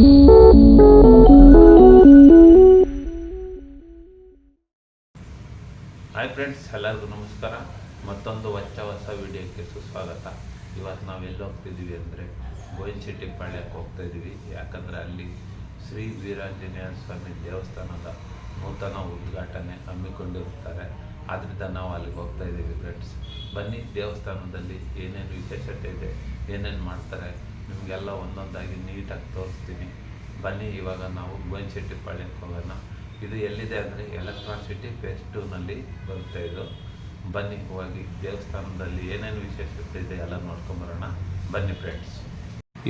Hi friends, ಎಲ್ಲರಿಗೂ ನಮಸ್ಕಾರ. ಮತ್ತೊಂದು ಹೊಸ ವಿಡಿಯೋಕ್ಕೆ ಸುಸ್ವಾಗತ. ಇವತ್ತು ನಾವು ಎಲ್ಲಿ ಹೋಗ್ತಿದ್ದೀವಿ ಅಂದರೆ ಬೋಯಿನಶೆಟ್ಟಿಪಾಳ್ಯಕ್ಕೆ ಹೋಗ್ತಾಯಿದ್ದೀವಿ. ಯಾಕಂದರೆ ಅಲ್ಲಿ ಶ್ರೀ ವೀರಾಂಜನೇಯ ಸ್ವಾಮಿ ದೇವಸ್ಥಾನದ ನೂತನ ಉದ್ಘಾಟನೆ ಹಮ್ಮಿಕೊಂಡಿರುತ್ತಾರೆ. ಆದ್ದರಿಂದ ನಾವು ಅಲ್ಲಿಗೆ ಹೋಗ್ತಾಯಿದ್ದೀವಿ ಫ್ರೆಂಡ್ಸ್. ಬನ್ನಿ, ದೇವಸ್ಥಾನದಲ್ಲಿ ಏನೇನು ವಿಶೇಷತೆ ಇದೆ, ಏನೇನು ಮಾಡ್ತಾರೆ, ನಿಮಗೆಲ್ಲ ಒಂದೊಂದಾಗಿ ನೀಟಾಗಿ ತೋರಿಸ್ತೀನಿ. ಬನ್ನಿ, ಇವಾಗ ನಾವು ಬೋಯಿನಶೆಟ್ಟಿಪಾಳ್ಯಕ್ಕೆ ಹೋಗೋಣ. ಇದು ಎಲ್ಲಿದೆ ಅಂದರೆ ಎಲೆಕ್ಟ್ರಾನ್ ಸಿಟಿ ಫೇಸ್ 2ನಲ್ಲಿ ಬರುತ್ತೆ ಇದು. ಬನ್ನಿ, ಹೋಗಿ ದೇವಸ್ಥಾನದಲ್ಲಿ ಏನೇನು ವಿಶೇಷತೆ ಇದೆ ಎಲ್ಲ ನೋಡ್ಕೊಂಬರೋಣ. ಬನ್ನಿ ಫ್ರೆಂಡ್ಸ್.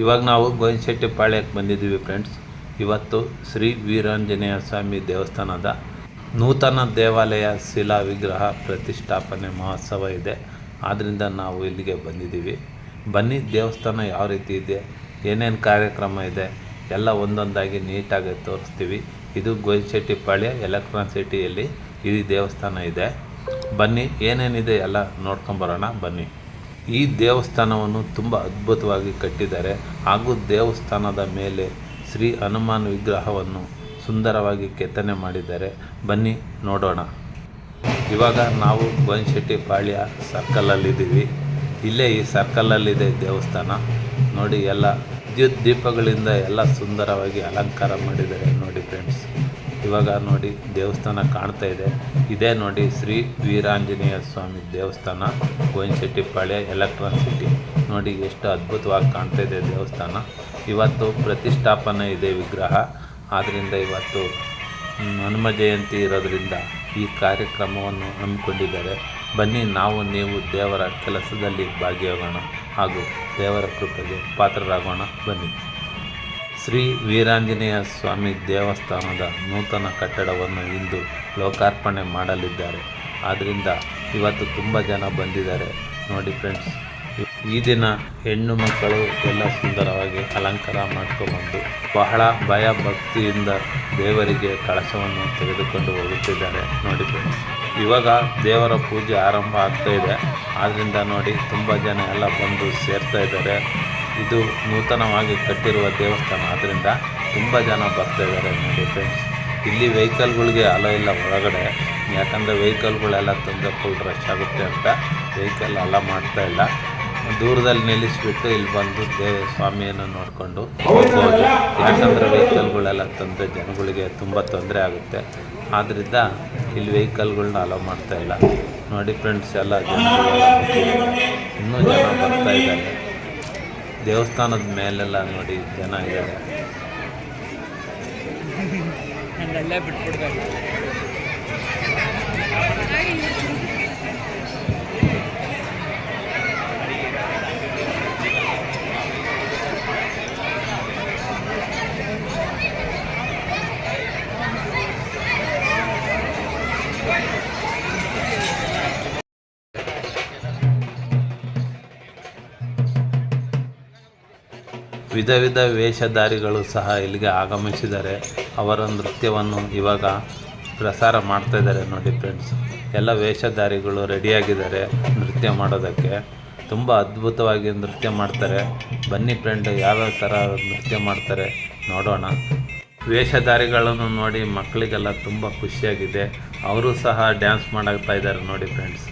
ಇವಾಗ ನಾವು ಬೋಯಿನಶೆಟ್ಟಿಪಾಳ್ಯಕ್ಕೆ ಬಂದಿದ್ದೀವಿ ಫ್ರೆಂಡ್ಸ್. ಇವತ್ತು ಶ್ರೀ ವೀರಾಂಜನೇಯ ಸ್ವಾಮಿ ದೇವಸ್ಥಾನದ ನೂತನ ದೇವಾಲಯ ಶಿಲಾ ವಿಗ್ರಹ ಪ್ರತಿಷ್ಠಾಪನೆ ಮಹೋತ್ಸವ ಇದೆ. ಆದ್ದರಿಂದ ನಾವು ಇಲ್ಲಿಗೆ ಬಂದಿದ್ದೀವಿ. ಬನ್ನಿ, ದೇವಸ್ಥಾನ ಯಾವ ರೀತಿ ಇದೆ, ಏನೇನು ಕಾರ್ಯಕ್ರಮ ಇದೆ ಎಲ್ಲ ಒಂದೊಂದಾಗಿ ನೀಟಾಗಿ ತೋರಿಸ್ತೀವಿ. ಇದು ಬೋಯಿನಶೆಟ್ಟಿಪಾಳ್ಯ ಎಲೆಕ್ಟ್ರಾನ್ ಸಿಟಿಯಲ್ಲಿ ಈ ದೇವಸ್ಥಾನ ಇದೆ. ಬನ್ನಿ, ಏನೇನಿದೆ ಎಲ್ಲ ನೋಡ್ಕೊಂಬರೋಣ. ಬನ್ನಿ. ಈ ದೇವಸ್ಥಾನವನ್ನು ತುಂಬ ಅದ್ಭುತವಾಗಿ ಕಟ್ಟಿದ್ದಾರೆ ಹಾಗೂ ದೇವಸ್ಥಾನದ ಮೇಲೆ ಶ್ರೀ ಹನುಮಾನ್ ವಿಗ್ರಹವನ್ನು ಸುಂದರವಾಗಿ ಕೆತ್ತನೆ ಮಾಡಿದ್ದಾರೆ. ಬನ್ನಿ ನೋಡೋಣ. ಇವಾಗ ನಾವು ಬೋಯಿನಶೆಟ್ಟಿಪಾಳ್ಯ ಸರ್ಕಲಲ್ಲಿದ್ದೀವಿ. ಇಲ್ಲೇ ಈ ಸರ್ಕಲಲ್ಲಿದೆ ದೇವಸ್ಥಾನ. ನೋಡಿ, ಎಲ್ಲ ವಿದ್ಯುತ್ ದೀಪಗಳಿಂದ ಎಲ್ಲ ಸುಂದರವಾಗಿ ಅಲಂಕಾರ ಮಾಡಿದ್ದಾರೆ ನೋಡಿ ಫ್ರೆಂಡ್ಸ್. ಇವಾಗ ನೋಡಿ, ದೇವಸ್ಥಾನ ಕಾಣ್ತಾ ಇದೆ. ಇದೇ ನೋಡಿ ಶ್ರೀ ವೀರಾಂಜನೇಯ ಸ್ವಾಮಿ ದೇವಸ್ಥಾನ, ಬೋಯಿನಶೆಟ್ಟಿಪಾಳ್ಯ ಎಲೆಕ್ಟ್ರಾನ್ ಸಿಟಿ. ನೋಡಿ ಎಷ್ಟು ಅದ್ಭುತವಾಗಿ ಕಾಣ್ತಾ ಇದೆ ದೇವಸ್ಥಾನ. ಇವತ್ತು ಪ್ರತಿಷ್ಠಾಪನೆ ಇದೆ ವಿಗ್ರಹ. ಆದ್ದರಿಂದ ಇವತ್ತು ಹನುಮ ಜಯಂತಿ ಇರೋದರಿಂದ ಈ ಕಾರ್ಯಕ್ರಮವನ್ನು ಹಮ್ಮಿಕೊಂಡಿದ್ದಾರೆ. ಬನ್ನಿ, ನೀವು ದೇವರ ಕೆಲಸದಲ್ಲಿ ಭಾಗಿಯಾಗೋಣ ಹಾಗೂ ದೇವರ ಕೃಪೆಗೆ ಪಾತ್ರರಾಗೋಣ. ಬನ್ನಿ. ಶ್ರೀ ವೀರಾಂಜನೇಯ ಸ್ವಾಮಿ ದೇವಸ್ಥಾನದ ನೂತನ ಕಟ್ಟಡವನ್ನು ಇಂದು ಲೋಕಾರ್ಪಣೆ ಮಾಡಲಿದ್ದಾರೆ. ಆದ್ದರಿಂದ ಇವತ್ತು ತುಂಬ ಜನ ಬಂದಿದ್ದಾರೆ ನೋಡಿ ಫ್ರೆಂಡ್ಸ್. ಈ ದಿನ ಹೆಣ್ಣು ಮಕ್ಕಳು ಎಲ್ಲ ಸುಂದರವಾಗಿ ಅಲಂಕಾರ ಮಾಡ್ಕೊಬಂದು ಬಹಳ ಭಯ ಭಕ್ತಿಯಿಂದ ದೇವರಿಗೆ ಕಳಶವನ್ನು ತೆಗೆದುಕೊಂಡು ಹೋಗುತ್ತಿದ್ದಾರೆ ನೋಡಿ ಫ್ರೆಂಡ್ಸ್. ಇವಾಗ ದೇವರ ಪೂಜೆ ಆರಂಭ ಆಗ್ತಾ ಇದೆ. ಆದ್ದರಿಂದ ನೋಡಿ, ತುಂಬ ಜನ ಎಲ್ಲ ಬಂದು ಸೇರ್ತಾ ಇದ್ದಾರೆ. ಇದು ನೂತನವಾಗಿ ಕಟ್ಟಿರುವ ದೇವಸ್ಥಾನ, ಆದ್ದರಿಂದ ತುಂಬ ಜನ ಬರ್ತಾ ಇದ್ದಾರೆ ನೋಡಿ ಫ್ರೆಂಡ್ಸ್. ಇಲ್ಲಿ ವೆಹಿಕಲ್ಗಳಿಗೆ ಅಲೋ ಇಲ್ಲ ಒಳಗಡೆ, ಯಾಕಂದರೆ ವೆಹಿಕಲ್ಗಳೆಲ್ಲ ತಂದರೆ ಫುಲ್ ರಶ್ ಆಗುತ್ತೆ ಅಂತ ವೆಹಿಕಲ್ ಅಲೋ ಮಾಡ್ತಾ ಇಲ್ಲ. ದೂರದಲ್ಲಿ ನಿಲ್ಲಿಸ್ಬಿಟ್ಟು ಇಲ್ಲಿ ಬಂದು ಸ್ವಾಮಿಯನ್ನು ನೋಡಿಕೊಂಡು ಹೋಗ್ಬೋದು. ಯಾಕಂದರೆ ವೆಹಿಕಲ್ಗಳೆಲ್ಲ ತಂದರೆ ಜನಗಳಿಗೆ ತುಂಬ ತೊಂದರೆ ಆಗುತ್ತೆ. ಆದ್ದರಿಂದ ಇಲ್ಲಿ ವೆಹಿಕಲ್ಗಳನ್ನ ಅಲೋ ಮಾಡ್ತಾ ಇಲ್ಲ ನೋಡಿ ಫ್ರೆಂಡ್ಸ್. ಎಲ್ಲ ಇನ್ನೂ ಜನ ಬರ್ತಾ ಇದ್ದಾರೆ. ದೇವಸ್ಥಾನದ ಮೇಲೆಲ್ಲ ನೋಡಿ ಜನ ಇದ್ದಾರೆ. ವಿಧ ವಿಧ ವೇಷಧಾರಿಗಳು ಸಹ ಇಲ್ಲಿಗೆ ಆಗಮಿಸಿದ್ದಾರೆ. ಅವರ ನೃತ್ಯವನ್ನು ಇವಾಗ ಪ್ರಸಾರ ಮಾಡ್ತಾ ಇದ್ದಾರೆ ನೋಡಿ ಫ್ರೆಂಡ್ಸ್. ಎಲ್ಲ ವೇಷಧಾರಿಗಳು ರೆಡಿಯಾಗಿದ್ದಾರೆ ನೃತ್ಯ ಮಾಡೋದಕ್ಕೆ. ತುಂಬ ಅದ್ಭುತವಾಗಿ ನೃತ್ಯ ಮಾಡ್ತಾರೆ. ಬನ್ನಿ ಫ್ರೆಂಡ್, ಯಾವ್ಯಾವ ಥರ ನೃತ್ಯ ಮಾಡ್ತಾರೆ ನೋಡೋಣ. ವೇಷಧಾರಿಗಳನ್ನು ನೋಡಿ ಮಕ್ಕಳಿಗೆಲ್ಲ ತುಂಬ ಖುಷಿಯಾಗಿದೆ. ಅವರು ಸಹ ಡ್ಯಾನ್ಸ್ ಮಾಡ್ತಾ ಇದ್ದಾರೆ ನೋಡಿ ಫ್ರೆಂಡ್ಸ್.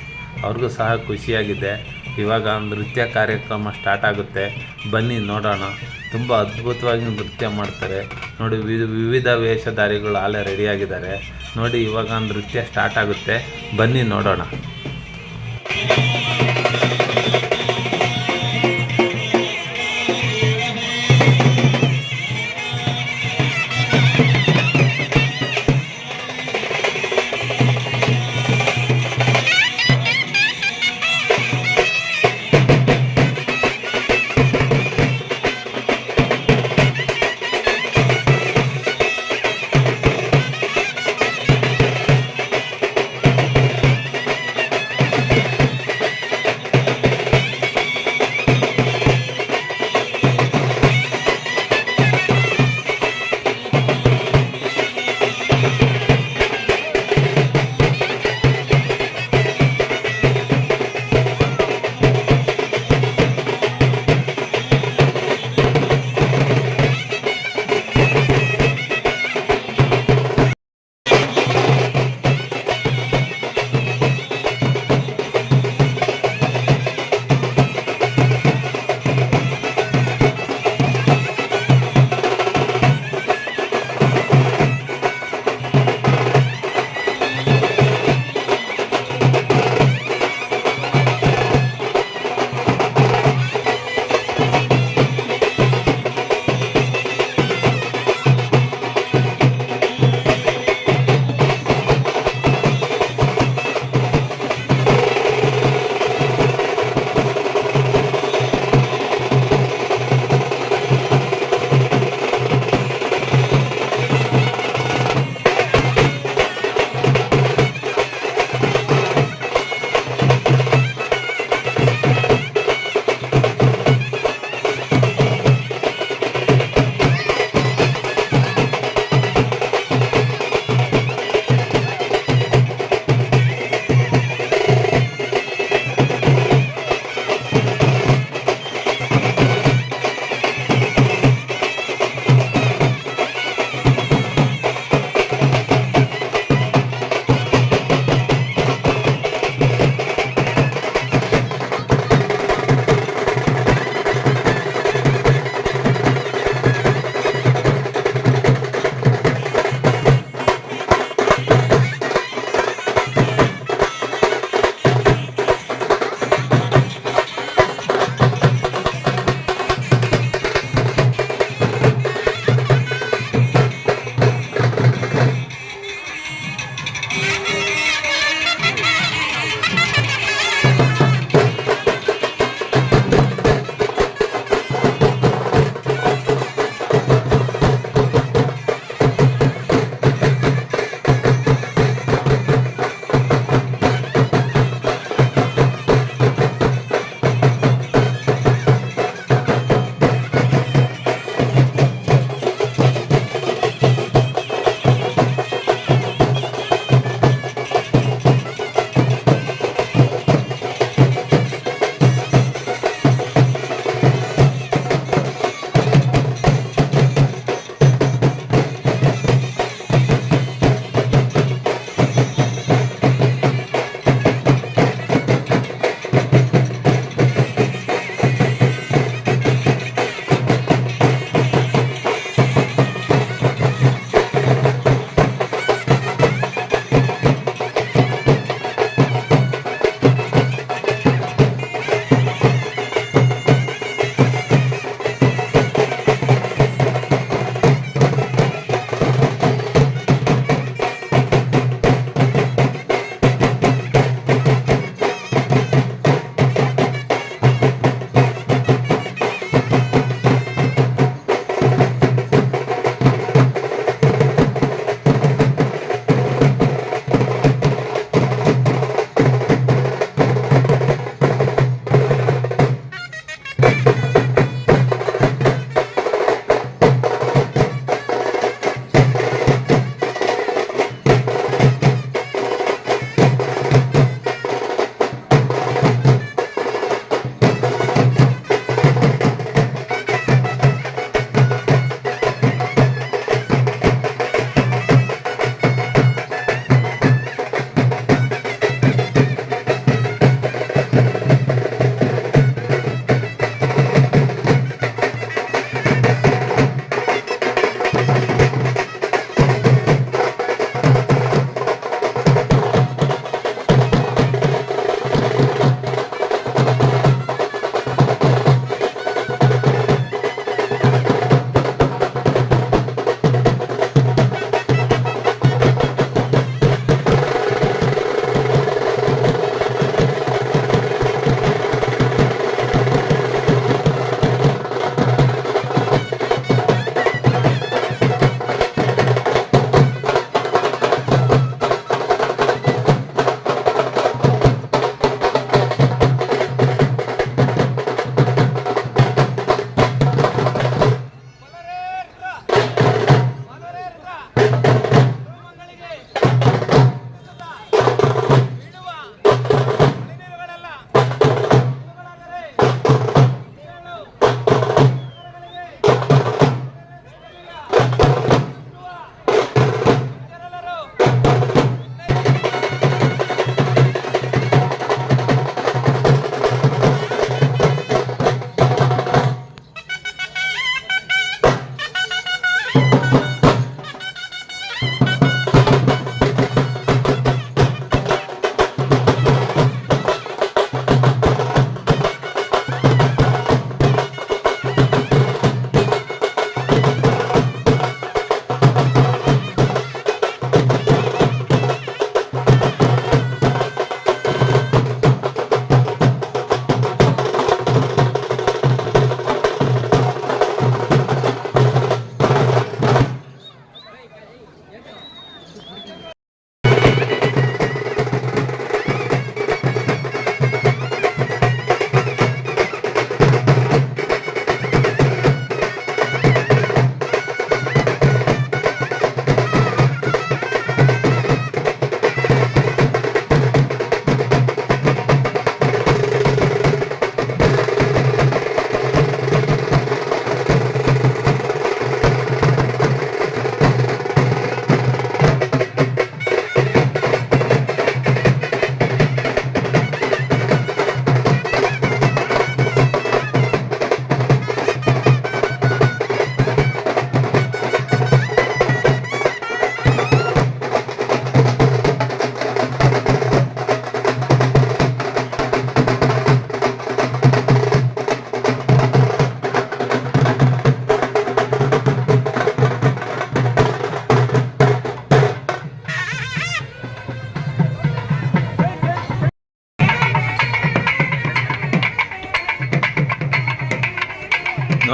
ಅವ್ರಿಗೂ ಸಹ ಖುಷಿಯಾಗಿದೆ. ಇವಾಗ ನೃತ್ಯ ಕಾರ್ಯಕ್ರಮ ಸ್ಟಾರ್ಟ್ ಆಗುತ್ತೆ. ಬನ್ನಿ ನೋಡೋಣ. ತುಂಬ ಅದ್ಭುತವಾಗಿ ನೃತ್ಯ ಮಾಡ್ತಾರೆ ನೋಡಿ. ವಿವಿಧ ವೇಷಧಾರಿಗಳು ಅಲ್ಲೇ ರೆಡಿಯಾಗಿದ್ದಾರೆ ನೋಡಿ. ಇವಾಗ ನೃತ್ಯ ಸ್ಟಾರ್ಟ್ ಆಗುತ್ತೆ. ಬನ್ನಿ ನೋಡೋಣ.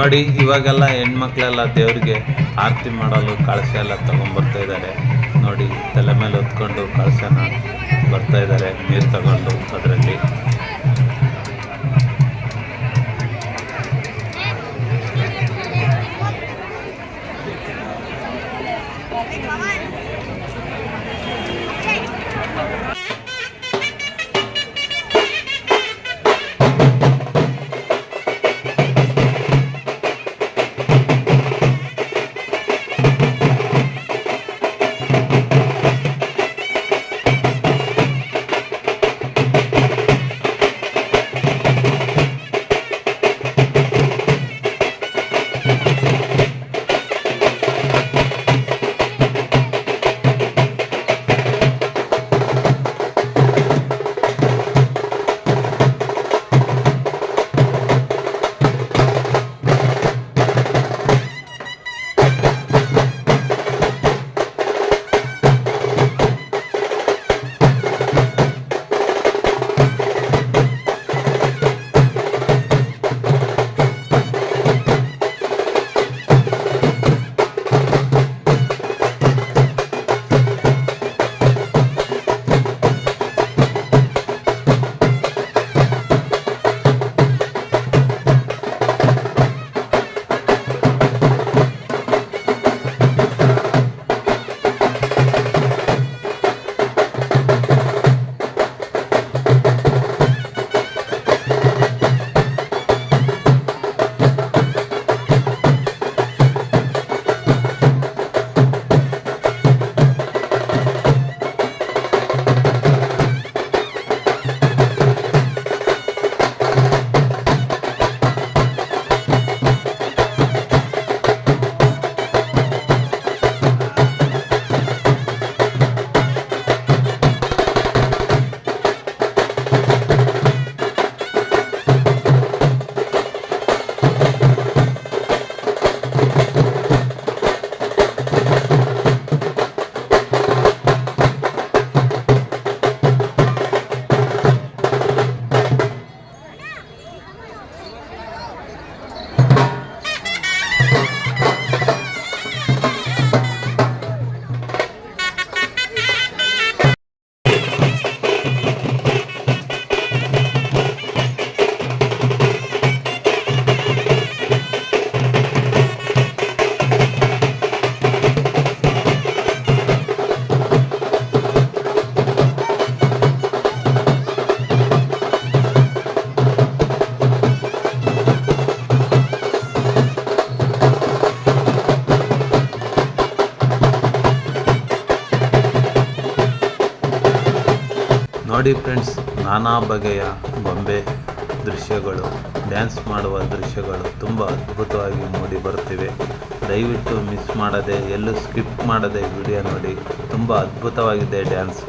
ನೋಡಿ ಇವಾಗೆಲ್ಲ ಹೆಣ್ಮಕ್ಳೆಲ್ಲ ದೇವ್ರಿಗೆ ಆರತಿ ಮಾಡಲು ಕಳಶ ಎಲ್ಲ ತೊಗೊಂಡ್ಬರ್ತಾ ಇದ್ದಾರೆ. ನೋಡಿ ತಲೆ ಮೇಲೆ ಹೊತ್ಕೊಂಡು ಕಳಶನ ಬರ್ತಾ ಇದ್ದಾರೆ ನೀರು ತಗೊಂಡು ಅದರಲ್ಲಿ. ನೋಡಿ ಫ್ರೆಂಡ್ಸ್, ನಾನಾ ಬಗೆಯ ಗೊಂಬೆ ದೃಶ್ಯಗಳು, ಡ್ಯಾನ್ಸ್ ಮಾಡುವ ದೃಶ್ಯಗಳು ತುಂಬ ಅದ್ಭುತವಾಗಿ ಮೂಡಿ ಬರುತ್ತಿವೆ. ದಯವಿಟ್ಟು ಮಿಸ್ ಮಾಡದೆ, ಎಲ್ಲೂ ಸ್ಕಿಪ್ ಮಾಡದೆ ವಿಡಿಯೋ ನೋಡಿ. ತುಂಬ ಅದ್ಭುತವಾಗಿದೆ ಡ್ಯಾನ್ಸ್.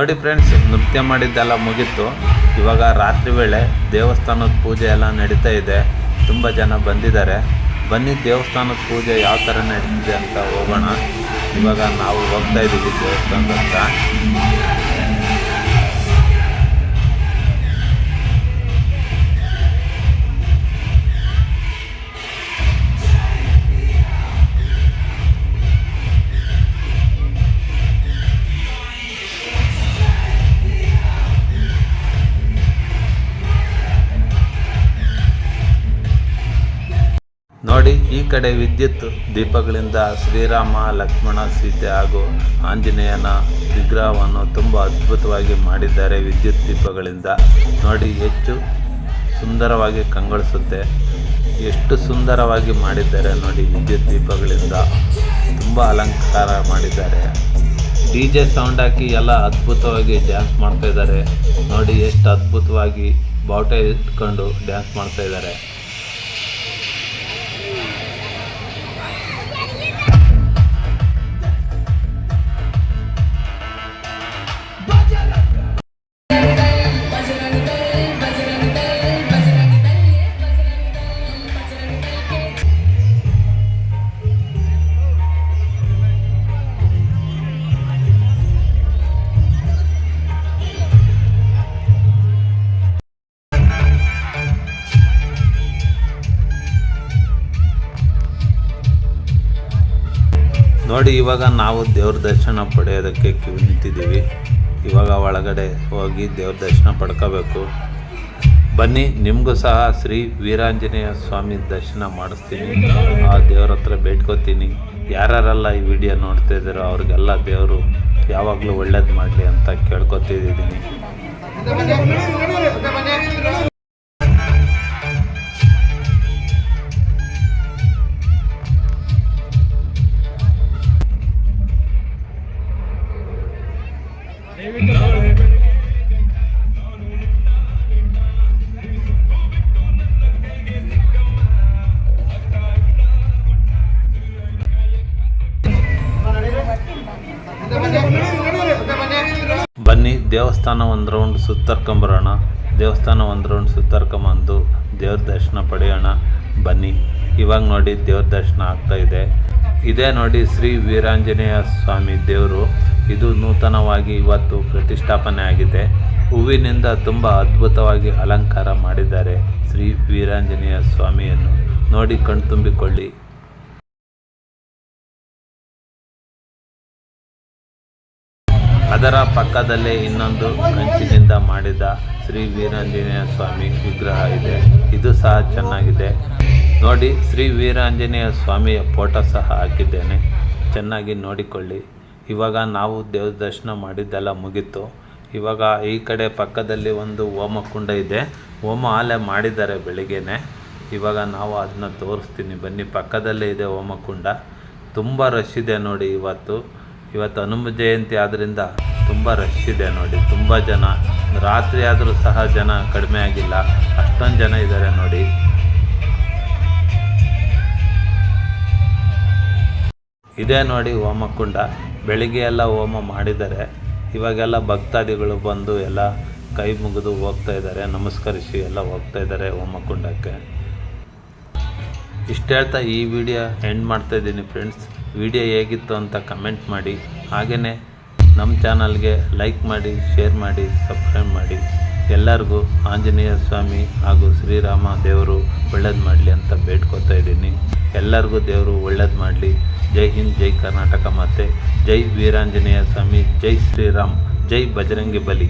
ನೋಡಿ ಫ್ರೆಂಡ್ಸ್, ನೃತ್ಯ ಮಾಡಿದ್ದೆಲ್ಲ ಮುಗೀತು. ಇವಾಗ ರಾತ್ರಿ ವೇಳೆ ದೇವಸ್ಥಾನದ ಪೂಜೆ ಎಲ್ಲ ನಡೀತಾ ಇದೆ. ತುಂಬ ಜನ ಬಂದಿದ್ದಾರೆ. ಬನ್ನಿ ದೇವಸ್ಥಾನದ ಪೂಜೆ ಯಾವ ಥರ ನಡೀತಿದೆ ಅಂತ ಹೋಗೋಣ. ಇವಾಗ ನಾವು ಹೋಗ್ತಾ ಇದ್ದೀವಿ ದೇವಸ್ಥಾನದ ಹತ್ರ. ನೋಡಿ, ಈ ಕಡೆ ವಿದ್ಯುತ್ ದೀಪಗಳಿಂದ ಶ್ರೀರಾಮ, ಲಕ್ಷ್ಮಣ, ಸೀತೆ ಹಾಗೂ ಆಂಜನೇಯನ ವಿಗ್ರಹವನ್ನು ತುಂಬ ಅದ್ಭುತವಾಗಿ ಮಾಡಿದ್ದಾರೆ. ವಿದ್ಯುತ್ ದೀಪಗಳಿಂದ ನೋಡಿ ಹೆಚ್ಚು ಸುಂದರವಾಗಿ ಕಂಗೊಳಿಸುತ್ತೆ. ಎಷ್ಟು ಸುಂದರವಾಗಿ ಮಾಡಿದ್ದಾರೆ ನೋಡಿ. ವಿದ್ಯುತ್ ದೀಪಗಳಿಂದ ತುಂಬ ಅಲಂಕಾರ ಮಾಡಿದ್ದಾರೆ. DJ ಸೌಂಡ್ ಹಾಕಿ ಎಲ್ಲ ಅದ್ಭುತವಾಗಿ ಡ್ಯಾನ್ಸ್ ಮಾಡ್ತಾ ಇದ್ದಾರೆ ನೋಡಿ. ಎಷ್ಟು ಅದ್ಭುತವಾಗಿ ಬಾವುಟ ಇಟ್ಕೊಂಡು ಡ್ಯಾನ್ಸ್ ಮಾಡ್ತಾ ಇದ್ದಾರೆ. ನೋಡಿ, ಇವಾಗ ನಾವು ದೇವ್ರ ದರ್ಶನ ಪಡೆಯೋದಕ್ಕೆ ಕ್ಯೂ ನಿಂತಿದ್ದೀವಿ. ಇವಾಗ ಒಳಗಡೆ ಹೋಗಿ ದೇವ್ರ ದರ್ಶನ ಪಡ್ಕೋಬೇಕು. ಬನ್ನಿ, ನಿಮಗೂ ಸಹ ಶ್ರೀ ವೀರಾಂಜನೇಯ ಸ್ವಾಮಿ ದರ್ಶನ ಮಾಡಿಸ್ತೀನಿ. ಆ ದೇವ್ರ ಹತ್ರ ಬೇಡ್ಕೋತೀನಿ. ಯಾರ್ಯಾರೆಲ್ಲ ಈ ವಿಡಿಯೋ ನೋಡ್ತಾ ಇದ್ದಾರೋ ಅವ್ರಿಗೆಲ್ಲ ದೇವರು ಯಾವಾಗಲೂ ಒಳ್ಳೇದು ಮಾಡಲಿ ಅಂತ ಕೇಳ್ಕೊತಿದ್ದೀನಿ. ಬನ್ನಿ, ದೇವಸ್ಥಾನ ಒಂದು ರೌಂಡ್ ಸುತ್ತರ್ಕೊಂಬರೋಣ. ದೇವಸ್ಥಾನ ಒಂದು ರೌಂಡ್ ಸುತ್ತರ್ಕೊಂಬಂದು ದೇವ್ರ ದರ್ಶನ ಪಡೆಯೋಣ. ಬನ್ನಿ, ಇವಾಗ ನೋಡಿ ದೇವ್ರ ದರ್ಶನ ಆಗ್ತಾ ಇದೆ. ಇದೇ ನೋಡಿ ಶ್ರೀ ವೀರಾಂಜನೇಯ ಸ್ವಾಮಿ ದೇವರು. ಇದು ನೂತನವಾಗಿ ಇವತ್ತು ಪ್ರತಿಷ್ಠಾಪನೆ ಆಗಿದೆ. ಹೂವಿನಿಂದ ತುಂಬ ಅದ್ಭುತವಾಗಿ ಅಲಂಕಾರ ಮಾಡಿದ್ದಾರೆ ಶ್ರೀ ವೀರಾಂಜನೇಯ ಸ್ವಾಮಿಯನ್ನು. ನೋಡಿ ಕಣ್ತುಂಬಿಕೊಳ್ಳಿ. ಅದರ ಪಕ್ಕದಲ್ಲೇ ಇನ್ನೊಂದು ಕಂಚಿನಿಂದ ಮಾಡಿದ ಶ್ರೀ ವೀರಾಂಜನೇಯ ಸ್ವಾಮಿ ವಿಗ್ರಹ ಇದೆ. ಇದು ಸಹ ಚೆನ್ನಾಗಿದೆ ನೋಡಿ. ಶ್ರೀ ವೀರಾಂಜನೇಯ ಸ್ವಾಮಿಯ ಫೋಟೋ ಸಹ ಹಾಕಿದ್ದೇನೆ, ಚೆನ್ನಾಗಿ ನೋಡಿಕೊಳ್ಳಿ. ಇವಾಗ ನಾವು ದೇವ್ರ ದರ್ಶನ ಮಾಡಿದ್ದೆಲ್ಲ ಮುಗೀತು. ಇವಾಗ ಈ ಕಡೆ ಪಕ್ಕದಲ್ಲಿ ಒಂದು ಹೋಮಕುಂಡ ಇದೆ. ಹೋಮ ಆಲೆ ಮಾಡಿದ್ದಾರೆ ಬೆಳಿಗ್ಗೆನೆ. ಇವಾಗ ನಾವು ಅದನ್ನ ತೋರಿಸ್ತೀನಿ ಬನ್ನಿ. ಪಕ್ಕದಲ್ಲೇ ಇದೆ ಹೋಮಕುಂಡ. ತುಂಬ ರಶ್ ಇದೆ ನೋಡಿ. ಇವತ್ತು ಹನುಮ ಜಯಂತಿ ಆದ್ದರಿಂದ ತುಂಬ ರಶ್ ಇದೆ ನೋಡಿ. ತುಂಬ ಜನ, ರಾತ್ರಿ ಆದರೂ ಸಹ ಜನ ಕಡಿಮೆ ಆಗಿಲ್ಲ, ಅಷ್ಟೊಂದು ಜನ ಇದ್ದಾರೆ ನೋಡಿ. ಇದೇ ನೋಡಿ ಹೋಮಕುಂಡ. ಬೆಳಿಗ್ಗೆ ಎಲ್ಲ ಹೋಮ ಮಾಡಿದ್ದಾರೆ. ಇವಾಗೆಲ್ಲ ಭಕ್ತಾದಿಗಳು ಬಂದು ಎಲ್ಲ ಕೈ ಮುಗಿದು ಹೋಗ್ತಾ ಇದ್ದಾರೆ, ನಮಸ್ಕರಿಸಿ ಎಲ್ಲ ಹೋಗ್ತಾ ಇದ್ದಾರೆ ಹೋಮಕುಂಡಕ್ಕೆ. ಇಷ್ಟು ಹೇಳ್ತಾ ಈ ವಿಡಿಯೋ ಎಂಡ್ ಮಾಡ್ತಾಯಿದ್ದೀನಿ ಫ್ರೆಂಡ್ಸ್. ವಿಡಿಯೋ ಹೇಗಿತ್ತು ಅಂತ ಕಮೆಂಟ್ ಮಾಡಿ. ಹಾಗೆಯೇ ನಮ್ಮ ಚಾನಲ್ಗೆ ಲೈಕ್ ಮಾಡಿ, ಶೇರ್ ಮಾಡಿ, ಸಬ್ಸ್ಕ್ರೈಬ್ ಮಾಡಿ. ಎಲ್ಲರಿಗೂ ಆಂಜನೇಯ ಸ್ವಾಮಿ ಹಾಗೂ ಶ್ರೀರಾಮ ದೇವರು ಒಳ್ಳೇದು ಮಾಡಲಿ ಅಂತ ಬೇಡ್ಕೊತಾ ಇದ್ದೀನಿ. ಎಲ್ಲರಿಗೂ ದೇವರು ಒಳ್ಳೇದು ಮಾಡಲಿ. ಜೈ ಹಿಂದ್, ಜೈ ಕರ್ನಾಟಕ ಮಾತೆ, ಜೈ ವೀರಾಂಜನೇಯ ಸ್ವಾಮಿ, ಜೈ ಶ್ರೀರಾಮ್, ಜೈ ಬಜರಂಗಿ ಬಲಿ.